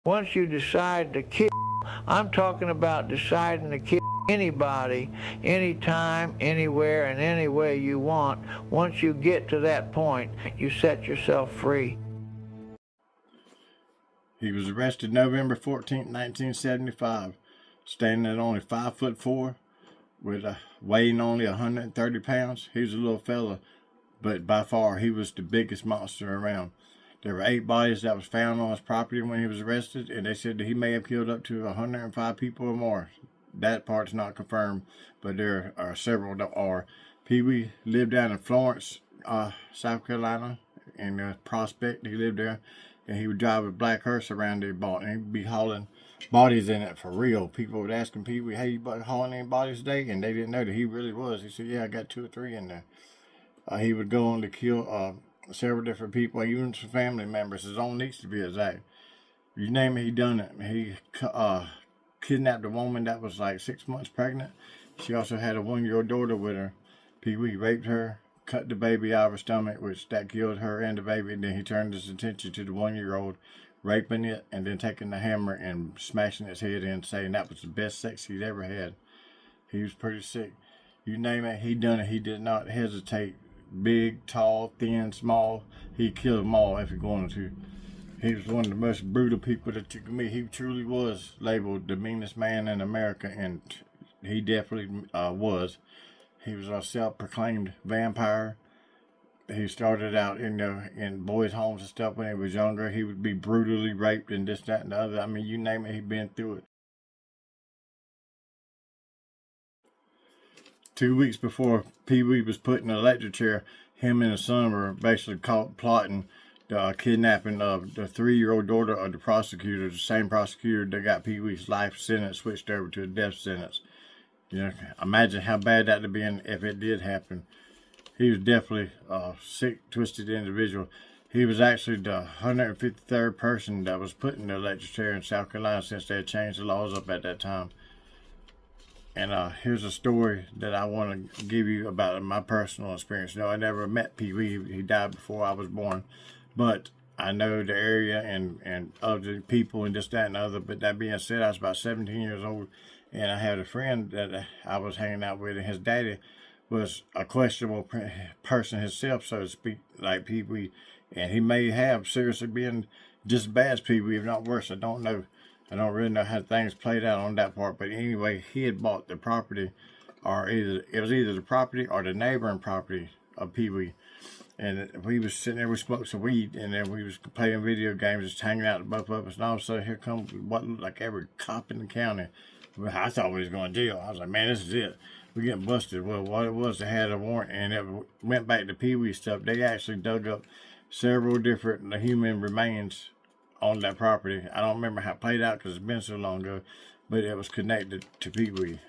Once you decide to kill, I'm talking about deciding to kill anybody, anytime, anywhere, and any way you want. Once you get to that point, you set yourself free. He was arrested November 14, 1975, standing at only 5'4", with weighing only 130 pounds. He was a little fella, but by far he was the biggest monster around. There were 8 bodies that was found on his property when he was arrested, and they said that he may have killed up to 105 people or more. That part's not confirmed, but there are several that are. Pee Wee lived down in Florence, South Carolina, in Prospect. He lived there, and he would drive a black hearse around there, and he'd be hauling bodies in it for real. People would ask him, Pee Wee, hey, you hauling any bodies today? And they didn't know that he really was. He said, yeah, I got 2 or 3 in there. He would go on to kill several different people, even some family members, his own niece to be exact. You name it, he done it. He kidnapped a woman that was like 6 months pregnant. She also had a 1-year-old daughter with her. Pee Wee raped her, cut the baby out of her stomach, which that killed her and the baby. And then he turned his attention to the 1-year-old, raping it, and then taking the hammer and smashing its head in, saying that was the best sex he'd ever had. He was pretty sick. You name it, he done it. He did not hesitate. Big, tall, thin, small. He killed them all if he wanted to. He was one of the most brutal people that you could meet. He truly was labeled the meanest man in America, and he definitely was. He was a self-proclaimed vampire. He started out in boys' homes and stuff when he was younger. He would be brutally raped and this, that, and the other. I mean, you name it, he'd been through it. 2 weeks before Pee Wee was put in an electric chair, him and his son were basically caught plotting the kidnapping of the 3-year-old daughter of the prosecutor, the same prosecutor that got Pee Wee's life sentence switched over to a death sentence. You know, imagine how bad that would be if it did happen. He was definitely a sick, twisted individual. He was actually the 153rd person that was put in the electric chair in South Carolina since they had changed the laws up at that time. And here's a story that I want to give you about my personal experience. No, I never met Pee Wee. He died before I was born. But I know the area and other people and this, that, and other. But that being said, I was about 17 years old. And I had a friend that I was hanging out with. And his daddy was a questionable person himself, so to speak, like Pee Wee. And he may have seriously been just as bad as Pee Wee, if not worse. I don't know. I don't really know how things played out on that part, but anyway, he had bought the property, or it was either the property or the neighboring property of Pee Wee. And we was sitting there, we smoked some weed, and then we was playing video games, just hanging out, both of us, and all of a sudden here comes what looked like every cop in the county. I thought we was going to jail. I was like, man, this is it. We're getting busted. Well, what it was, they had a warrant, and it went back to Pee Wee stuff. They actually dug up several different human remains on that property. I don't remember how it played out because it's been so long ago, but it was connected to Pee Wee.